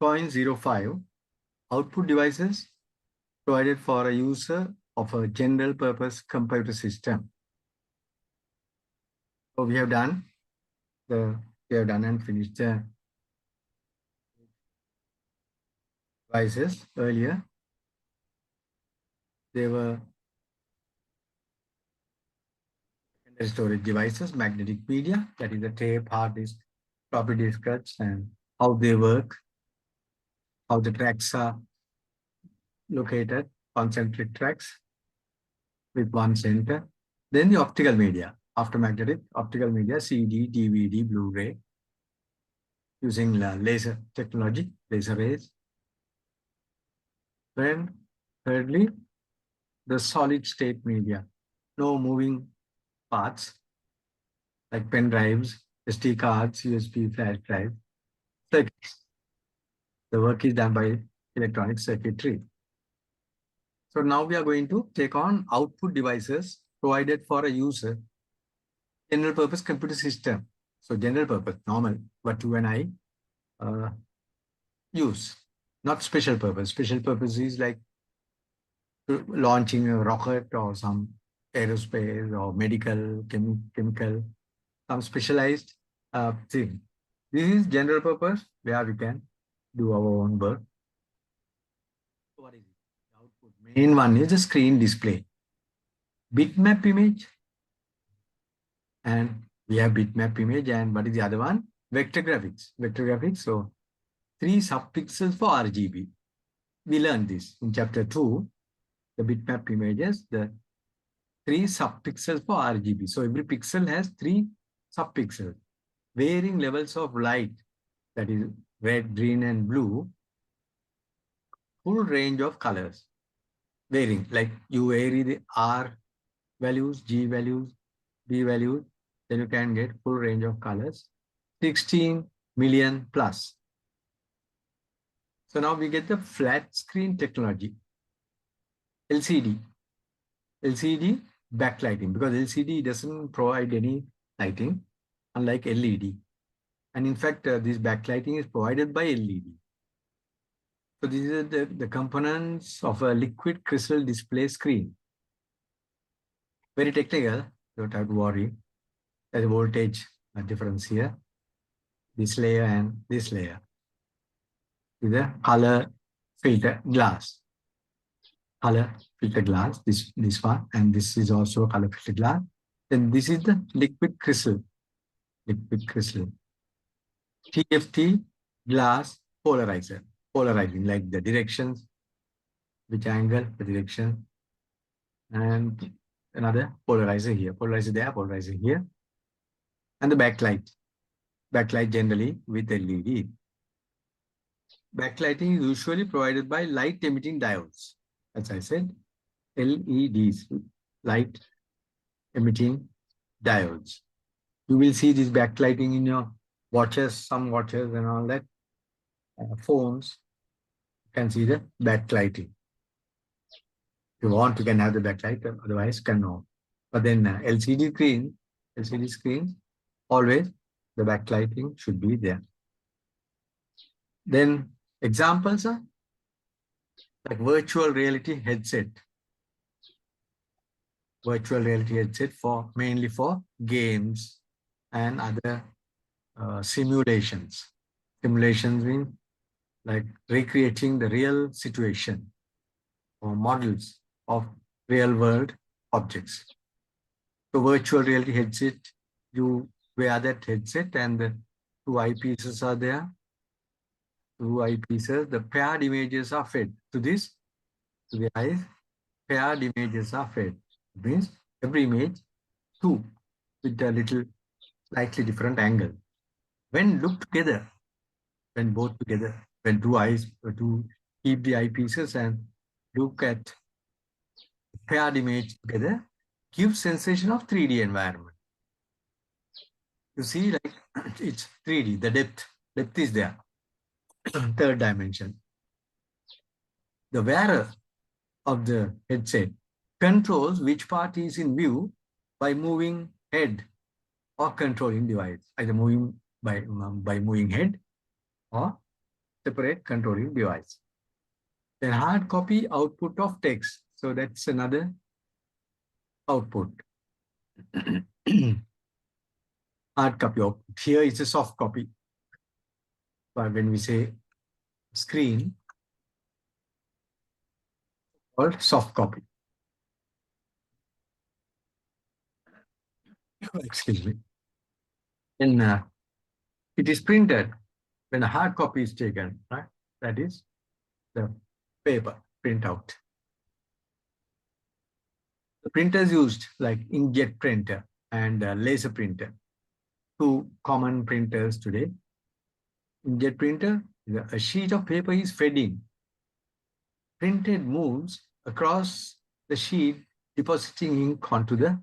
2.05 output devices provided for a user of a general purpose computer system. So we have done and finished the devices earlier. They were secondary storage devices, magnetic media, that is the tape, hard disk, floppy disks, and how they work, how the tracks are located, concentric tracks with one center. Then the optical media, after magnetic, optical media, CD, DVD, Blu-ray, using laser technology, laser rays. Then thirdly, the solid state media, no moving parts like pen drives, SD cards, USB flash drive, circuits. The work is done by electronic circuitry. So now we are going to take on output devices provided for a user, general purpose computer system. So general purpose, normal, what you and I use, not special purpose. Special purpose is like launching a rocket or some aerospace or medical, chemical, some specialized thing. This is general purpose where we can do our own work. So what is it? The output. Main one is the screen display. Bitmap image. And we have bitmap image. And what is the other one? Vector graphics. Vector graphics. So 3 subpixels for RGB. We learned this in chapter 2. The bitmap images, the 3 subpixels for RGB. So every pixel has 3 subpixels. Varying levels of light, that is red, green, and blue, full range of colors. Varying, like you vary the R values, G values, B values, then you can get full range of colors. 16 million plus. So now we get the flat screen technology. LCD. LCD backlighting, because LCD doesn't provide any lighting, unlike LED. And in fact, this backlighting is provided by LED. So these are the components of a liquid crystal display screen. Very technical, don't have to worry. There's a voltage difference here. This layer and this layer. With a color filter glass. Color filter glass, this one, and this is also a color filter glass. Then this is the liquid crystal. Liquid crystal. TFT glass polarizer. Polarizing, like the directions, which angle, the direction, and another polarizer here. Polarizer there, polarizer here. And the backlight. Backlight generally with LED. Backlighting is usually provided by light emitting diodes. As I said, LEDs, light emitting diodes. You will see this backlighting in your watches, some watches and all that. Phones, you can see the backlighting. If you want, you can have the backlight, otherwise cannot. But then LCD screens, always the backlighting should be there. Then examples are like virtual reality headset. Virtual reality headset for mainly for games and other simulations. Simulations mean like recreating the real situation or models of real world objects. So virtual reality headset, you wear that headset and the 2 eyepieces are there. 2 eyepieces, the paired images are fed to this, to the eyes. Paired images are fed. It means every image, 2 with a little slightly different angle. When looked together, when both together, when 2 eyes, to keep the eyepieces and look at paired image together, gives sensation of 3D environment. You see, like it's 3D, the depth is there. Third dimension. The wearer of the headset controls which part is in view by moving head or controlling device, either moving by moving head or separate controlling device. Then hard copy output of text. So that's another output. Hard copy output. Here is a soft copy. But when we say screen, called soft copy. Excuse me. And it is printed when a hard copy is taken, right? That is the paper printout. The printers used like inkjet printer and laser printer, two common printers today. Inkjet printer, a sheet of paper is fed in. Printed moves across the sheet, depositing ink onto the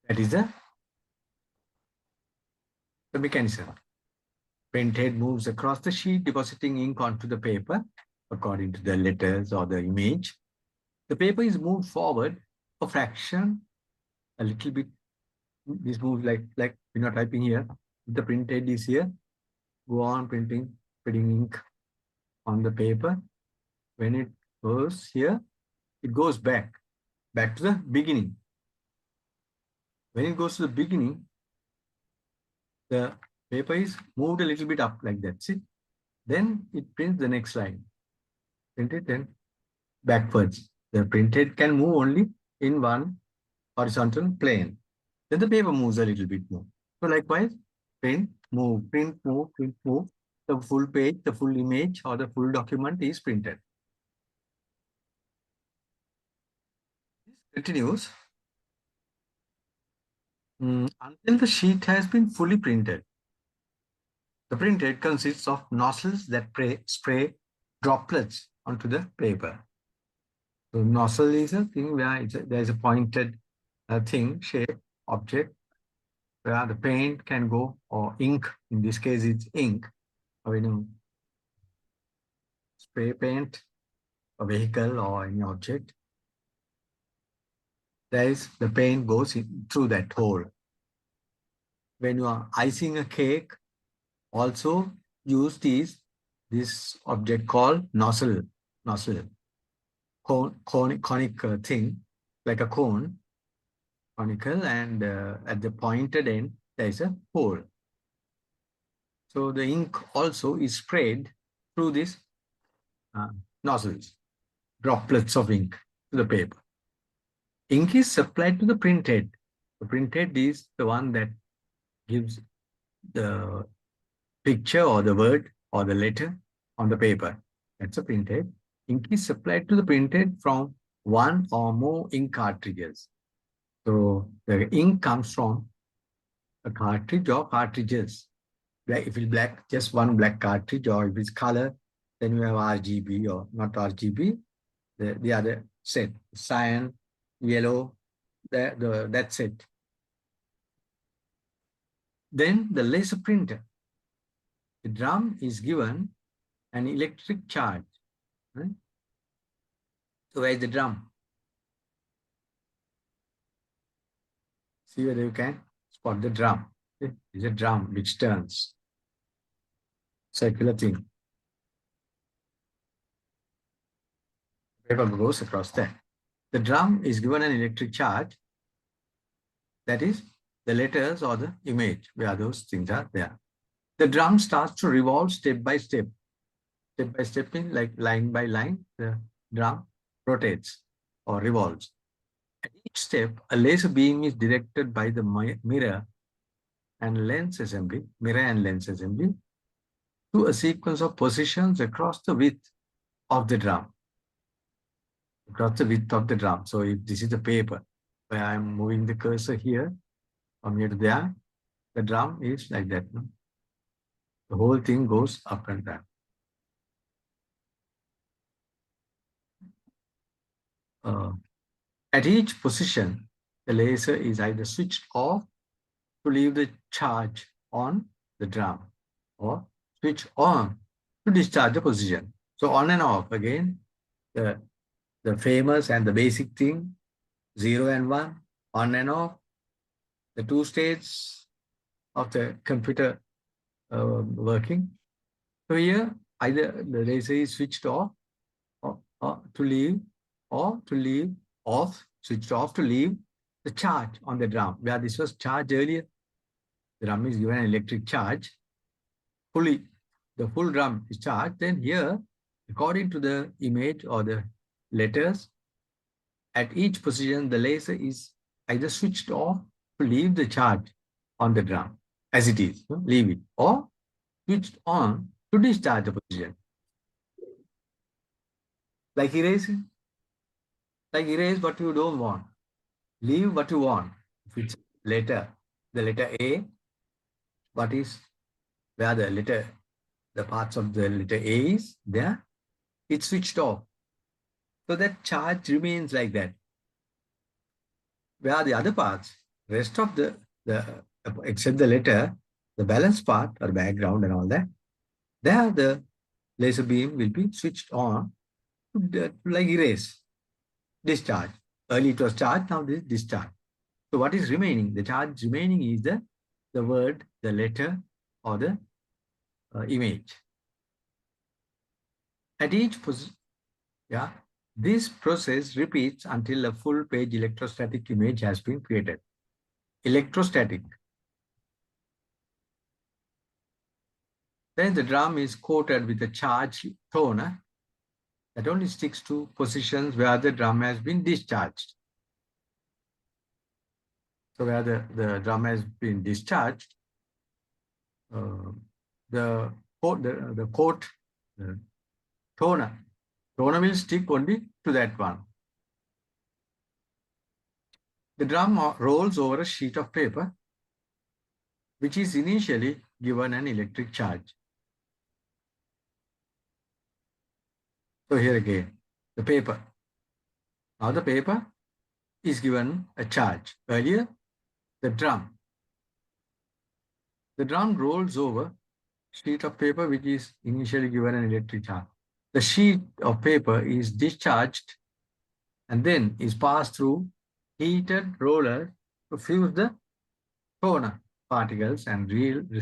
that is the mechanism. Printhead moves across the sheet, depositing ink onto the paper according to the letters or the image. The paper is moved forward a fraction, a little bit. This moves like we're not typing here. The printhead is here. Go on printing, putting ink on the paper. When it goes here, it goes back to the beginning. When it goes to the beginning, the paper is moved a little bit up like that. See? Then it prints the next line. Print it then backwards. The printed can move only in one horizontal plane. Then the paper moves a little bit more. So likewise, print, move, print, move, print, move. The full page, the full image or the full document is printed. This continues until the sheet has been fully printed. The printhead consists of nozzles that spray droplets onto the paper. So nozzle is a thing where there is a pointed thing, shape, object, where the paint can go, or ink. In this case, it's ink. Or spray paint a vehicle or any object. There is the paint goes through that hole. When you are icing a cake, also used is this object called nozzle, conic thing, like a cone, conical, and at the pointed end, there is a hole. So the ink also is sprayed through these nozzles, droplets of ink to the paper. Ink is supplied to the printhead. The printhead is the one that gives the picture or the word or the letter on the paper. That's a printhead. Ink is supplied to the printhead from one or more ink cartridges. So the ink comes from a cartridge or cartridges. If it's black, just one black cartridge, or if it's color, then you have RGB or not RGB, the other set, cyan, yellow, that's it. Then the laser printer. The drum is given an electric charge. Right? So where is the drum? See whether you can spot the drum. It's a drum which turns. Circular thing. Paper goes across there. The drum is given an electric charge. That is the letters or the image where those things are there. The drum starts to revolve step by step. Step by step in like line by line, the drum rotates or revolves. At each step, a laser beam is directed by the mirror and lens assembly to a sequence of positions across the width of the drum. So if this is the paper where I'm moving the cursor here, from here to there, the drum is like that. No? The whole thing goes up and down. At each position, the laser is either switched off to leave the charge on the drum, or switch on to discharge the position. So on and off again, the the famous and the basic thing, 0 and 1, on and off, the two states of the computer working. So here, either the laser is switched off or to leave, or to leave off, switched off to leave the charge on the drum. Where this was charged earlier, the drum is given an electric charge. Fully, the full drum is charged. Then here, according to the image or the letters, at each position, the laser is either switched off to leave the charge on the drum as it is, leave it, or switched on to discharge the position. Like erasing. Like erase what you don't want. Leave what you want. If it's letter, the letter A, what is where the letter, the parts of the letter A is there, it's switched off. So that charge remains like that. Where the other parts, rest of the except the letter, the balance part or background and all that, there the laser beam will be switched on to like erase, discharge. Early it was charged, now this discharge. So what is remaining? The charge remaining is the word, the letter, or the image. At each position, yeah, this process repeats until a full page electrostatic image has been created. Electrostatic. Then the drum is coated with a charged toner that only sticks to positions where the drum has been discharged. So where the drum has been discharged, the toner will stick only to that one. The drum rolls over a sheet of paper, which is initially given an electric charge. So here again, the paper. Now the paper is given a charge. Earlier, the drum. The drum rolls over sheet of paper which is initially given an electric charge. The sheet of paper is discharged and then is passed through heated roller to fuse the toner particles and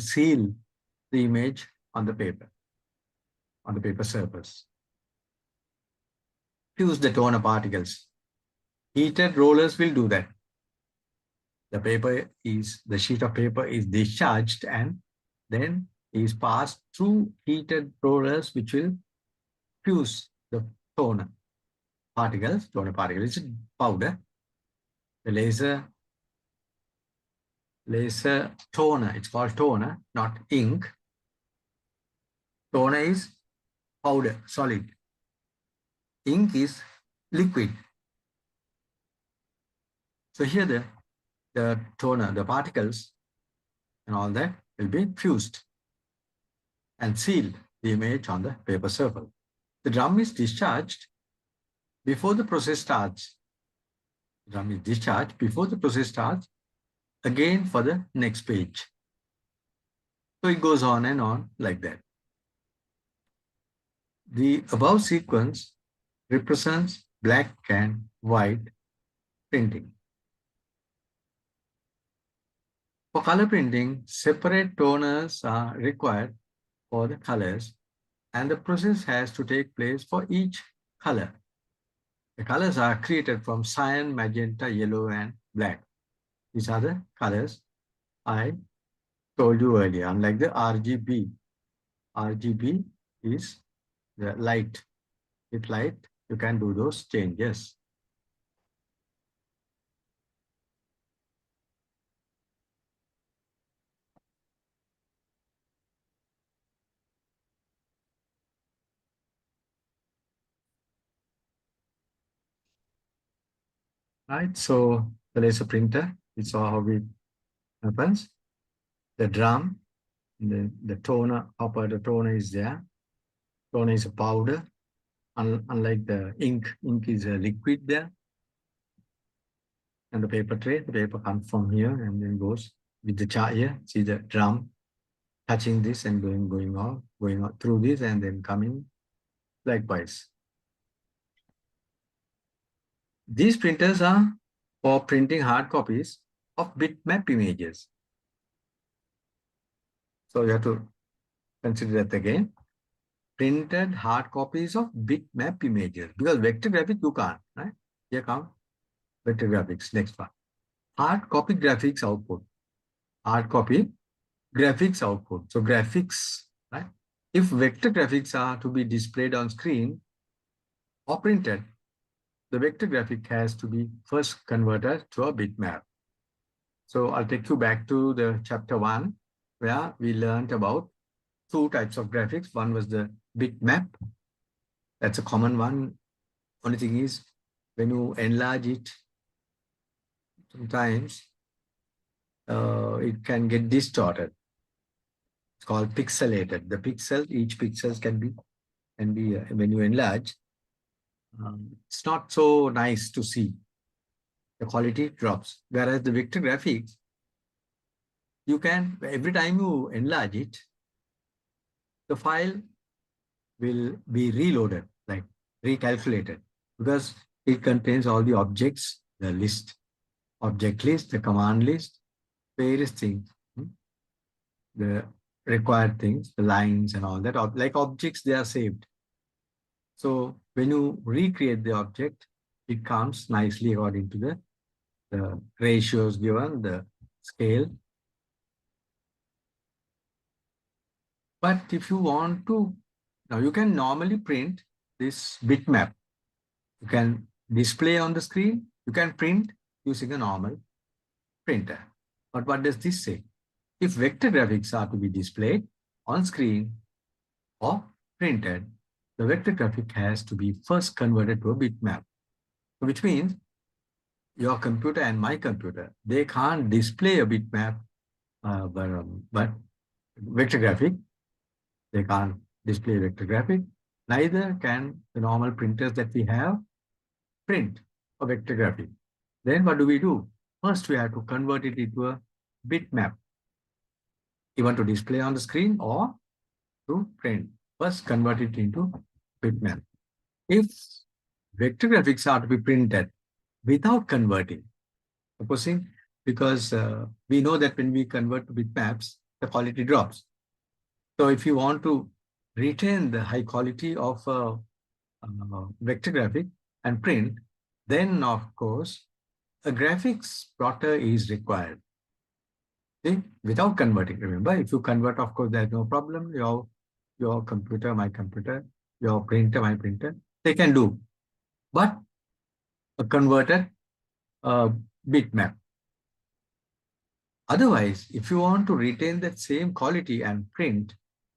seal the image on the paper surface. Fuse the toner particles. Heated rollers will do that. The sheet of paper is discharged and then is passed through heated rollers which will fuse the toner particles. Toner particles is powder. The laser toner, it's called toner, not ink. Toner is powder, solid. Ink is liquid. So here the toner, the particles and all that will be fused and sealed the image on the paper surface. The drum is discharged before the process starts. The drum is discharged before the process starts, again for the next page. So it goes on and on like that. The above sequence represents black and white printing. For color printing, separate toners are required for the colors, and the process has to take place for each color. The colors are created from cyan, magenta, yellow, and black. These are the colors I told you earlier, unlike the RGB. RGB is the light. With light, you can do those changes. Right, so the laser printer, it's how it happens. The drum, the toner, the toner is there. Toner is a powder, unlike the ink. Ink is a liquid there. And the paper tray, the paper comes from here and then goes with the chart here. See the drum touching this and going out through this and then coming likewise. These printers are for printing hard copies of bitmap images. So you have to consider that again. Printed hard copies of bitmap images, because vector graphics you can't, right? Here come vector graphics. Next one. Hard copy graphics output. Hard copy graphics output. So graphics, right? If vector graphics are to be displayed on screen or printed, the vector graphic has to be first converted to a bitmap. So I'll take you back to the chapter 1, where we learned about two types of graphics. One was the bitmap. That's a common one. Only thing is, when you enlarge it, sometimes it can get distorted. It's called pixelated. The pixel, each pixels can be when you enlarge, it's not so nice to see. The quality drops. Whereas the vector graphics, you can, every time you enlarge it, the file will be reloaded, like recalculated, because it contains all the objects, the list, object list, the command list, various things, the required things, the lines and all that, like objects, they are saved. So when you recreate the object, it comes nicely according to the ratios given, the scale. But if you want to, now you can normally print this bitmap. You can display on the screen. You can print using a normal printer. But what does this say? If vector graphics are to be displayed on screen or printed, the vector graphic has to be first converted to a bitmap, which means your computer and my computer, they can't display a bitmap, but vector graphic, they can't display vector graphic. Neither can the normal printers that we have print a vector graphic. Then what do? First, we have to convert it into a bitmap, even to display on the screen or to print. First, convert it into bitmap. If vector graphics are to be printed without converting, supposing, because we know that when we convert to bitmaps, the quality drops. So if you want to retain the high quality of vector graphic and print, then of course, a graphics plotter is required. See, without converting, remember, if you convert, of course, there's no problem. Your computer, my computer, your printer, my printer, they can do. But a converted bitmap. Otherwise, if you want to retain that same quality and print,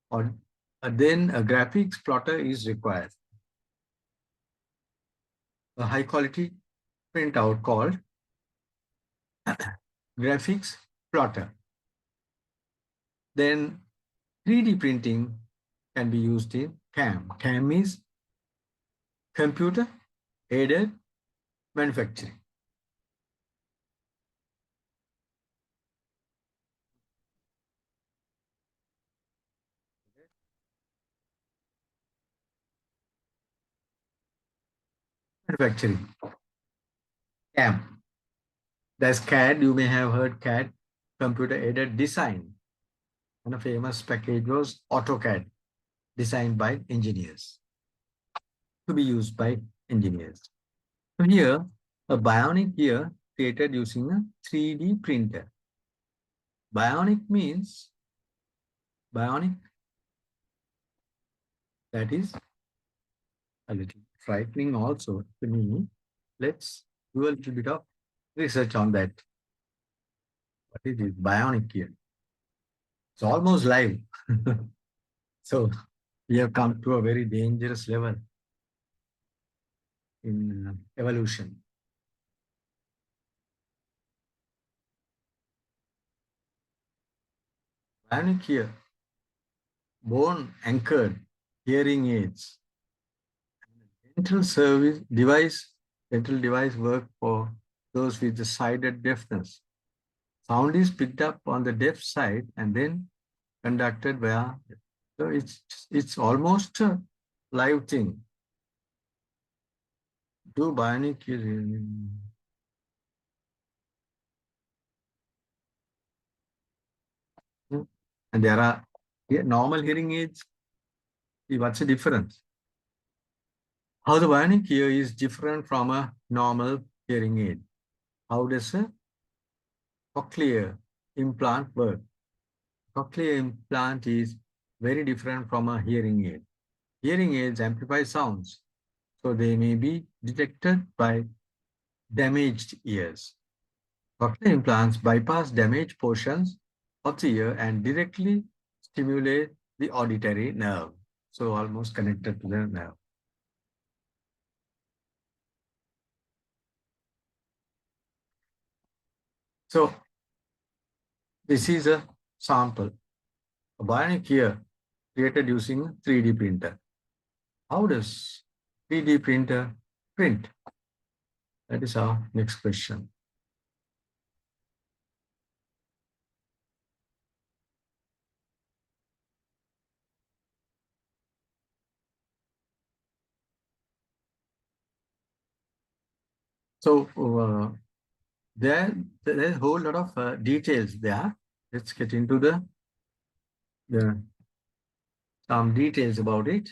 or then a graphics plotter is required. A high quality printout called graphics plotter. Then 3D printing can be used in CAM. CAM is computer aided manufacturing. Manufacturing. CAM. There's CAD. You may have heard CAD, computer aided design. And a famous package was AutoCAD, designed by engineers, to be used by engineers. So here, a bionic ear created using a 3D printer. Bionic means bionic, that is a little frightening also to me. Let's do a little bit of research on that. What is this bionic ear? It's almost live. So we have come to a very dangerous level in evolution. Bionic ear, bone anchored hearing aids, dental service device, dental device work for those with decided deafness. Sound is picked up on the deaf side and then conducted via. So it's almost a live thing. Do bionic and there are normal hearing aids. What's the difference? How the bionic ear is different from a normal hearing aid? How does a cochlear implant work? Cochlear implant is very different from a hearing aid. Hearing aids amplify sounds, so they may be detected by damaged ears. Cochlear implants bypass damaged portions of the ear and directly stimulate the auditory nerve, so almost connected to the nerve. So this is a sample, a bionic ear created using a 3D printer. How does 3D printer print? That is our next question. So there's a whole lot of details there. Let's get into the some details about it.